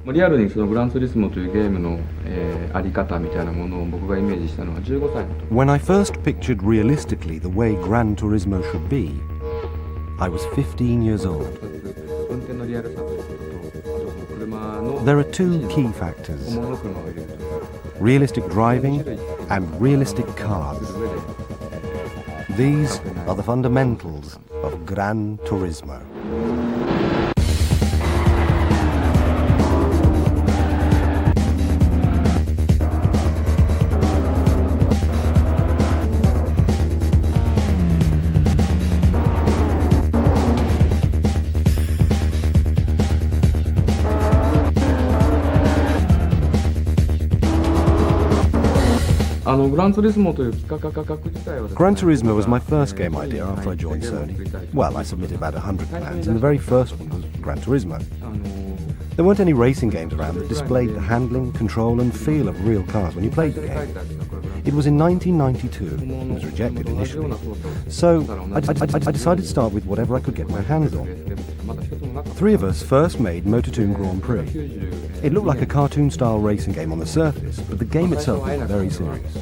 リアルにそのグランツーリスモというゲームの、あり方みたいなものを僕がイメージしたのは15歳の時。When I first pictured realistically the way Gran Turismo should be, I was 15 years old. 運転のリアルさということと、あと車の There are two key factors: 本物の車を入れるというか、realistic driving and realistic cars. These are the fundamentals of Gran Turismo. Gran Turismo という企画自体はですね、Gran Turismo was my first game idea after I joined Sony. Well, I submitted about 100 plans, and the very first one was Gran Turismo. There weren't any racing games around that displayed the handling, control, and feel of real cars when you played the game. It was in 1992. It was rejected initially. So I decided to start with whatever I could get my hands on. Three of us first made Motor2 Grand Prix. It looked like a cartoon-style racing game on the surface, but the game itself was very serious.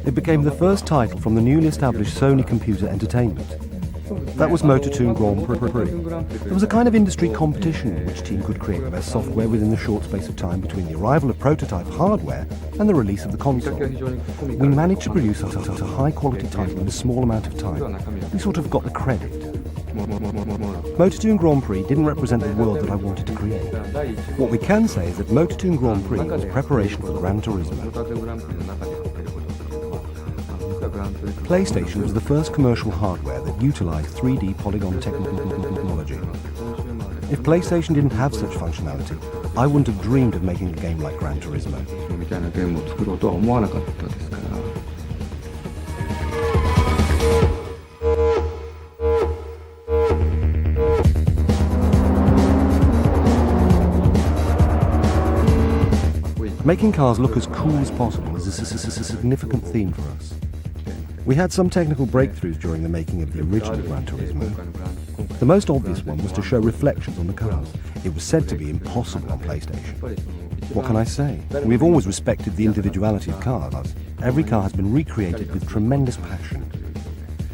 It became the first title from the newly established Sony Computer Entertainment. That was Motor2 Grand Prix. There was a kind of industry competition in which team could create the best software within the short space of time between the arrival of prototype hardware and the release of the console. We managed to produce such a high-quality title in a small amount of time. We sort of got the credit. Motor2 Grand Prix didn't represent the world that I wanted to create. What we can say is that Motor2 Grand Prix was preparation for Gran Turismo. PlayStation was the first commercial hardware that utilized 3D polygon technology. If PlayStation didn't have such functionality, I wouldn't have dreamed of making a game like Gran Turismo. みたいなゲームを作ろうとは思わなかったですから。Making cars look as cool as possible is a significant theme for us. We had some technical breakthroughs during the making of the original Gran Turismo. The most obvious one was to show reflections on the cars. It was said to be impossible on PlayStation. What can I say? We've always respected the individuality of cars. Every car has been recreated with tremendous passion.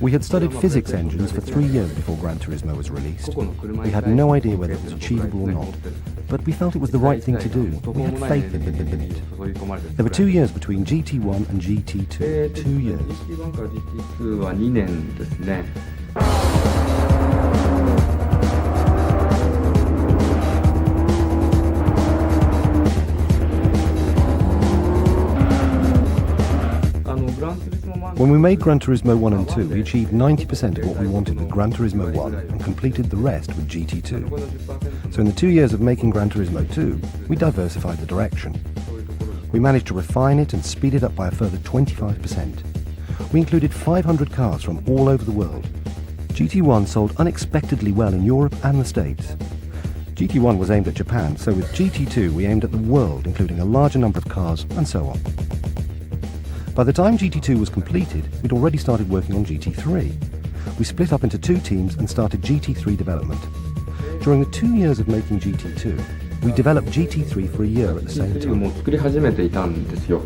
We had studied physics engines for 3 years before Gran Turismo was released. We had no idea whether it was achievable or not, but we felt it was the right thing to do. We had faith in it. There were 2 years between GT1 and GT2. 2 years. GT1 から GT2 は2年ですね。When we made Gran Turismo 1 and 2, we achieved 90% of what we wanted with Gran Turismo 1 and completed the rest with GT2. So in the 2 years of making Gran Turismo 2, we diversified the direction. We managed to refine it and speed it up by a further 25%. We included 500 cars from all over the world. GT1 sold unexpectedly well in Europe and the States. GT1 was aimed at Japan, so with GT2 we aimed at the world, including a larger number of cars and so on. By the time GT2 was completed, we'd already started working on GT3. We split up into 2 teams and started GT3 development. During the 2 years of making GT2, we developed GT3 for a year at the same time. もう作り始めていたんですよ。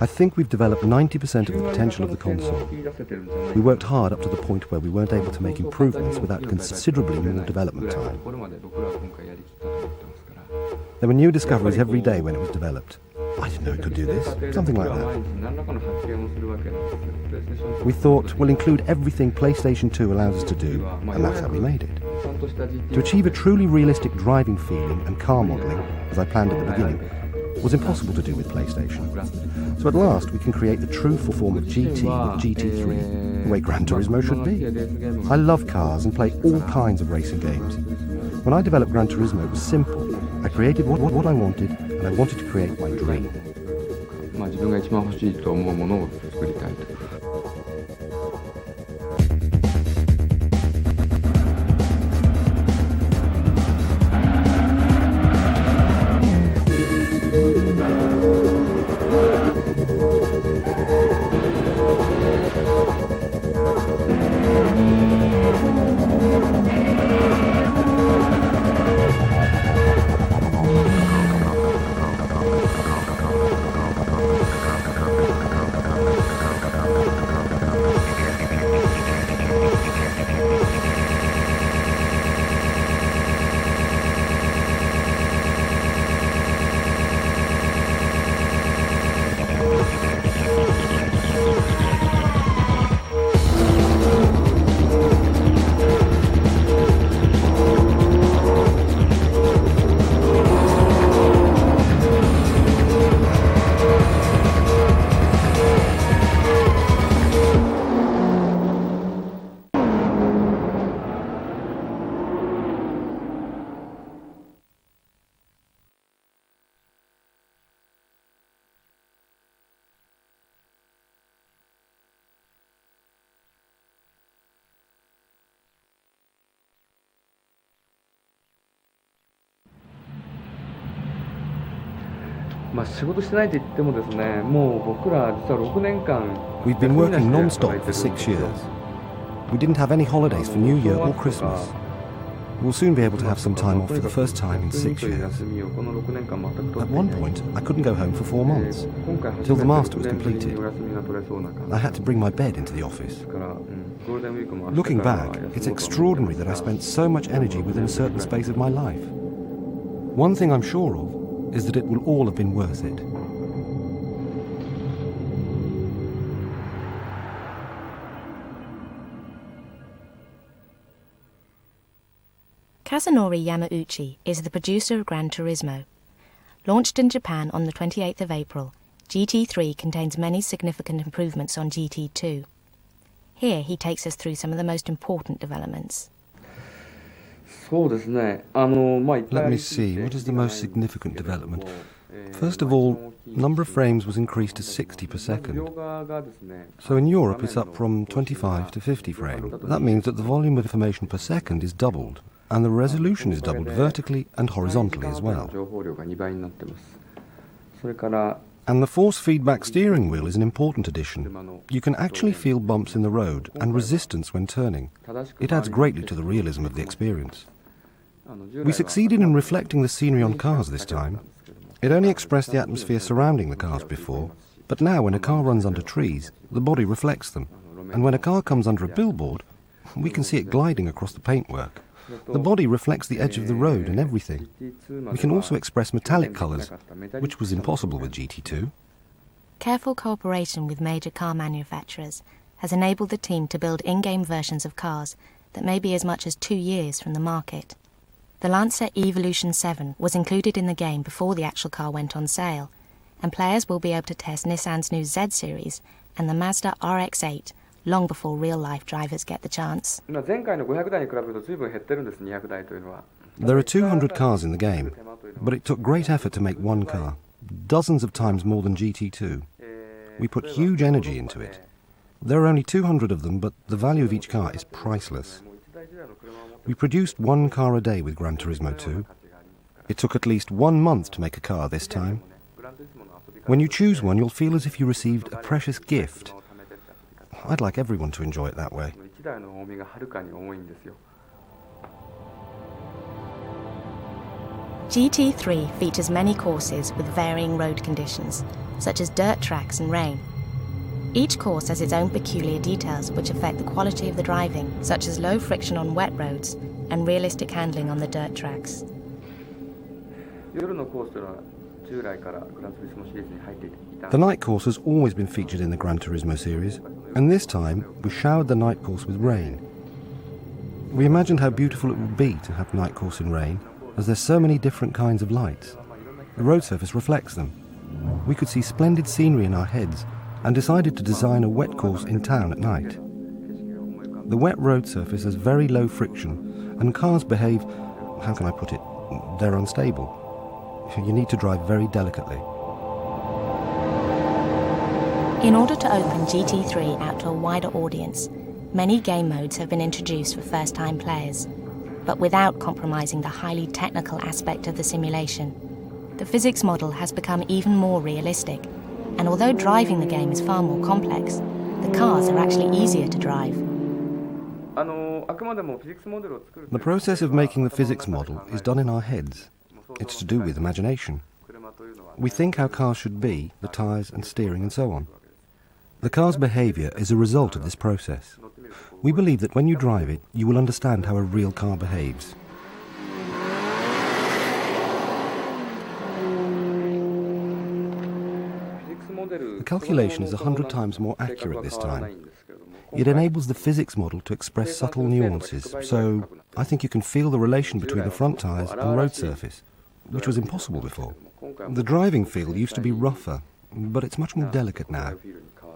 I think we've developed 90% of the potential of the console. We worked hard up to the point where we weren't able to make improvements without considerably more development time. There were new discoveries every day when it was developed. I didn't know it could do this, something like that. We thought, we'll include everything PlayStation 2 allows us to do, and that's how we made it. To achieve a truly realistic driving feeling and car modelling, as I planned at the beginning, was impossible to do with PlayStation. So at last we can create the true full form of GT with GT3, the way Gran Turismo should be. I love cars and play all kinds of racing games. When I developed Gran Turismo, it was simple. I created what I wanted, and I wanted to create my dream. 自分が一番欲しいと思うものを作りたいと。仕事してないと言ってもですね、もう僕ら実は6年間 We've been working non-stop for 6 years. We didn't have any holidays for New Year or Christmas. We'll soon be able to have some time off for the first time in 6 years. At one point, I couldn't go home for 4 months, till the master was completed. I had to bring my bed into the office. Looking back, it's extraordinary that I spent so much energy within a certain space of my life. One thing I'm sure of is that it will all have been worth it. Kazunori Yamauchi is the producer of Gran Turismo. Launched in Japan on the 28th of April, GT3 contains many significant improvements on GT2. Here he takes us through some of the most important developments. Let me see, what is the most significant development? First of all, number of frames was increased to 60 per second. So in Europe it's up from 25 to 50 frames. That means that the volume of information per second is doubled, and the resolution is doubled vertically and horizontally as well. And the force feedback steering wheel is an important addition. You can actually feel bumps in the road and resistance when turning. It adds greatly to the realism of the experience. We succeeded in reflecting the scenery on cars this time. It only expressed the atmosphere surrounding the cars before, but now when a car runs under trees, the body reflects them. And when a car comes under a billboard, we can see it gliding across the paintwork. The body reflects the edge of the road and everything. We can also express metallic colours, which was impossible with GT2. Careful cooperation with major car manufacturers has enabled the team to build in-game versions of cars that may be as much as 2 years from the market. The Lancer Evolution 7 was included in the game before the actual car went on sale, and players will be able to test Nissan's new Z series and the Mazda RX-8 long before real-life drivers get the chance. There are 200 cars in the game, but it took great effort to make one car, dozens of times more than GT2. We put huge energy into it. There are only 200 of them, but the value of each car is priceless. We produced one car a day with Gran Turismo 2. It took at least 1 month to make a car this time. When you choose one, you'll feel as if you received a precious gift. I'd like everyone to enjoy it that way. GT3 features many courses with varying road conditions, such as dirt tracks and rain. Each course has its own peculiar details which affect the quality of the driving, such as low friction on wet roads and realistic handling on the dirt tracks. The night course has always been featured in the Gran Turismo series, and this time we showered the night course with rain. We imagined how beautiful it would be to have night course in rain, as there's so many different kinds of lights. The road surface reflects them. We could see splendid scenery in our heads, and decided to design a wet course in town at night. The wet road surface has very low friction, and cars behave, how can I put it, they're unstable. You need to drive very delicately. In order to open GT3 out to a wider audience, many game modes have been introduced for first-time players, but without compromising the highly technical aspect of the simulation. The physics model has become even more realistic, and although driving the game is far more complex, the cars are actually easier to drive. The process of making the physics model is done in our heads. It's to do with imagination. We think how cars should be, the tyres and steering and so on. The car's behaviour is a result of this process. We believe that when you drive it, you will understand how a real car behaves. The calculation is 100 times more accurate this time. It enables the physics model to express subtle nuances, so I think you can feel the relation between the front tyres and road surface, which was impossible before. The driving feel used to be rougher, but it's much more delicate now.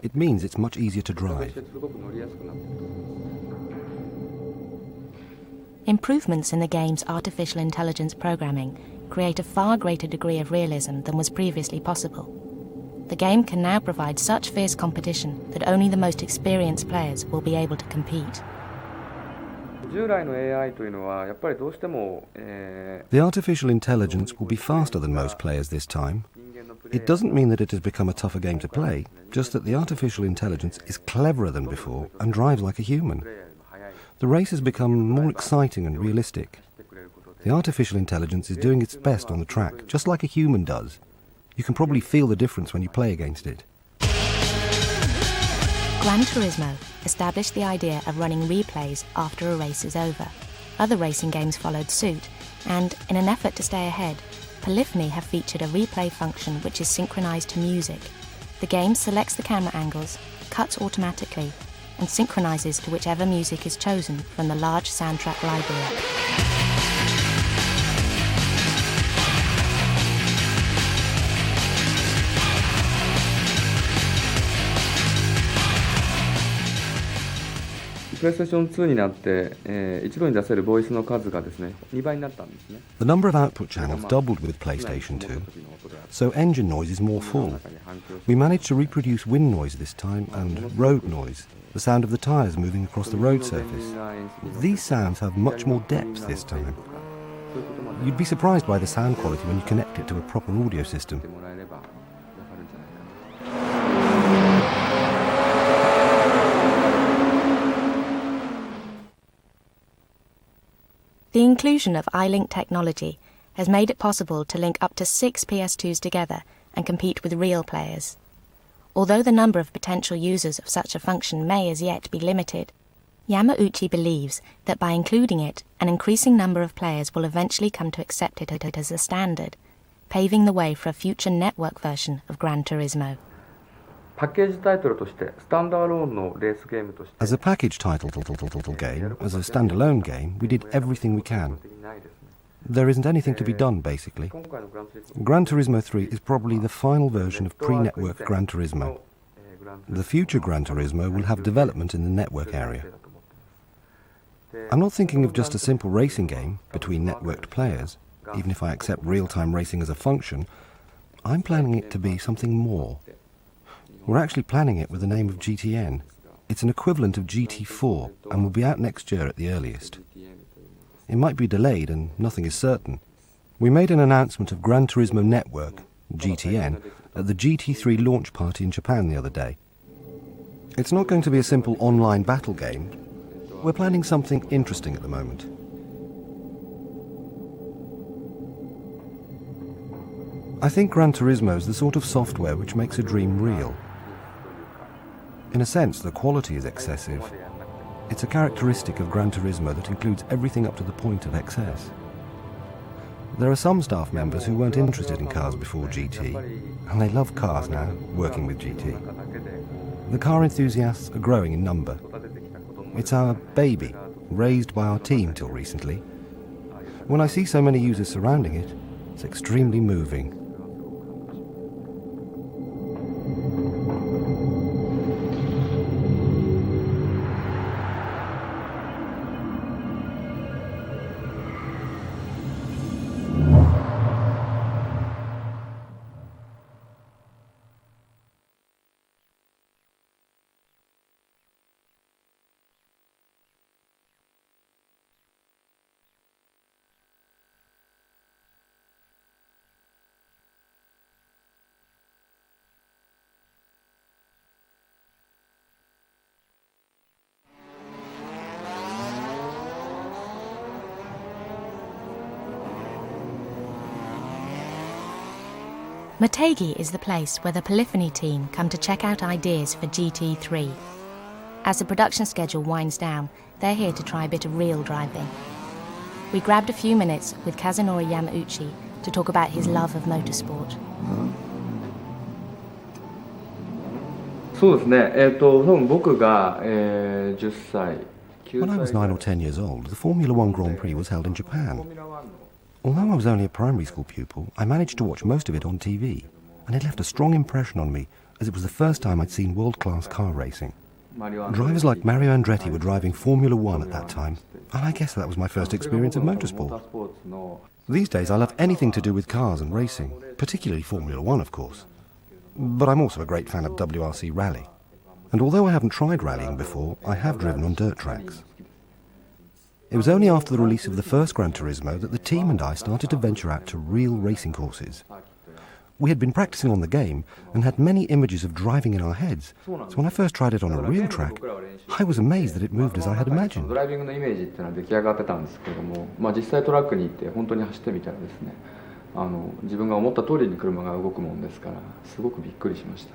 It means it's much easier to drive. Improvements in the game's artificial intelligence programming create a far greater degree of realism than was previously possible. The game can now provide such fierce competition that only the most experienced players will be able to compete. The artificial intelligence will be faster than most players this time. It doesn't mean that it has become a tougher game to play, just that the artificial intelligence is cleverer than before and drives like a human. The race has become more exciting and realistic. The artificial intelligence is doing its best on the track, just like a human does. You can probably feel the difference when you play against it. Gran Turismo established the idea of running replays after a race is over. Other racing games followed suit, and in an effort to stay ahead, Polyphony have featured a replay function which is synchronized to music. The game selects the camera angles, cuts automatically, and synchronizes to whichever music is chosen from the large soundtrack library. PlayStation 2 になって、一度に出せるボイスの数がですね、2倍になったんですね。The number of output channels doubled with PlayStation 2, so engine noise is more full. We managed to reproduce wind noise this time and road noise, the sound of the tyres moving across the road surface. These sounds have much more depth this time. You'd be surprised by the sound quality when you connect it to a proper audio system. The inclusion of iLink technology has made it possible to link up to 6 PS2s together and compete with real players. Although the number of potential users of such a function may as yet be limited, Yamauchi believes that by including it, an increasing number of players will eventually come to accept it as a standard, paving the way for a future network version of Gran Turismo. As a package title game, as a standalone game, we did everything we can. There isn't anything to be done, basically. Gran Turismo 3 is probably the final version of pre-network Gran Turismo. The future Gran Turismo will have development in the network area. I'm not thinking of just a simple racing game between networked players, even if I accept real-time racing as a function. I'm planning it to be something more. We're actually planning it with the name of GTN. It's an equivalent of GT4 and will be out next year at the earliest. It might be delayed and nothing is certain. We made an announcement of Gran Turismo Network, GTN, at the GT3 launch party in Japan the other day. It's not going to be a simple online battle game. We're planning something interesting at the moment. I think Gran Turismo is the sort of software which makes a dream real. In a sense, the quality is excessive. It's a characteristic of Gran Turismo that includes everything up to the point of excess. There are some staff members who weren't interested in cars before GT, and they love cars now, working with GT. The car enthusiasts are growing in number. It's our baby, raised by our team till recently. When I see so many users surrounding it, it's extremely moving. Motegi is the place where the Polyphony team come to check out ideas for GT3. As the production schedule winds down, they're here to try a bit of real driving. We grabbed a few minutes with Kazunori Yamauchi to talk about his love of motorsport. When I was 9 or 10 years old, the Formula One Grand Prix was held in Japan. Although I was only a primary school pupil, I managed to watch most of it on TV, and it left a strong impression on me, as it was the first time I'd seen world-class car racing. Drivers like Mario Andretti were driving Formula One at that time, and I guess that was my first experience of motorsport. These days I love anything to do with cars and racing, particularly Formula One, of course. But I'm also a great fan of WRC Rally. And although I haven't tried rallying before, I have driven on dirt tracks. It was only after the release of the first Gran Turismo that the team and I started to venture out to real racing courses. We had been practicing on the game and had many images of driving in our heads, so when I first tried it on a real track, I was amazed that it moved as I had imagined. ドライビングのイメージっていうのは出来上がってたんですけども、実際トラックに行って本当に走ってみたらですね、自分が思った通りに車が動くもんですから、すごくびっくりしました。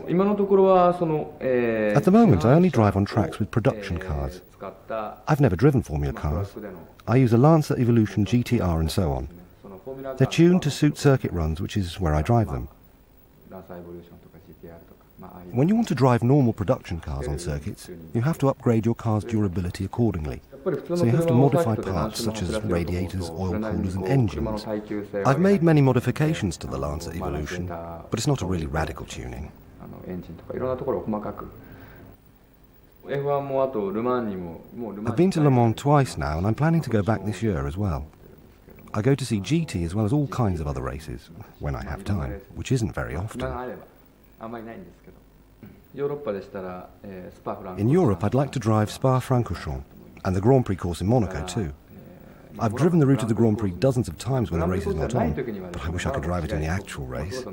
今のところはその、At the moment, I only drive on tracks with production cars. I've never driven Formula cars. I use a Lancer Evolution GTR and so on. They're tuned to suit circuit runs, which is where I drive them. When you want to drive normal production cars on circuits, you have to upgrade your car's durability accordingly. So you have to modify parts such as radiators, oil coolers and engines. I've made many modifications to the Lancer Evolution, but it's not a really radical tuning. I've been to Le Mans twice now, and I'm planning to go back this year as well. I go to see GT as well as all kinds of other races, when I have time, which isn't very often. In Europe, I'd like to drive Spa-Francorchamps, and the Grand Prix course in Monaco too. I've driven the route of the Grand Prix dozens of times when the race is not on, but I wish I could drive it in the actual race.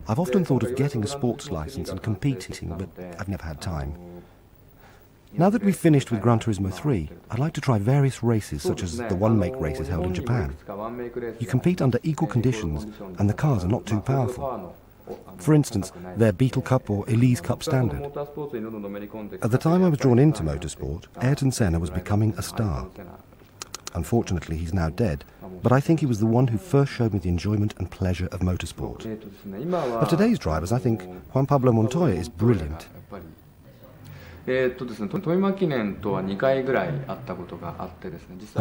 I've often thought of getting a sports license and competing, but I've never had time. Now that we've finished with Gran Turismo 3, I'd like to try various races such as the one-make races held in Japan. You compete under equal conditions and the cars are not too powerful. For instance, they're Beetle Cup or Elise Cup standard. At the time I was drawn into motorsport, Ayrton Senna was becoming a star. Unfortunately, he's now dead, but I think he was the one who first showed me the enjoyment and pleasure of motorsport. Of today's drivers, I think Juan Pablo Montoya is brilliant. I've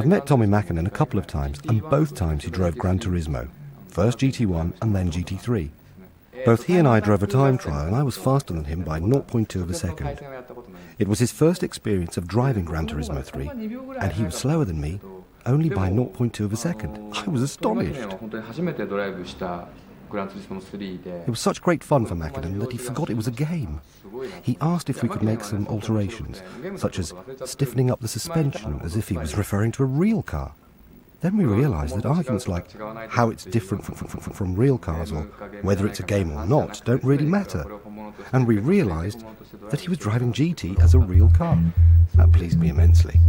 met Tommy Mäkinen a couple of times, and both times he drove Gran Turismo, first GT1 and then GT3. Both he and I drove a time trial, and I was faster than him by 0.2 of a second. It was his first experience of driving Gran Turismo 3, and he was slower than me, only by 0.2 of a second. I was astonished. It was such great fun for Mäkinen that he forgot it was a game. He asked if we could make some alterations, such as stiffening up the suspension as if he was referring to a real car. Then we realised that arguments like how it's different from real cars or whether it's a game or not don't really matter. And we realised that he was driving GT as a real car. That pleased me immensely.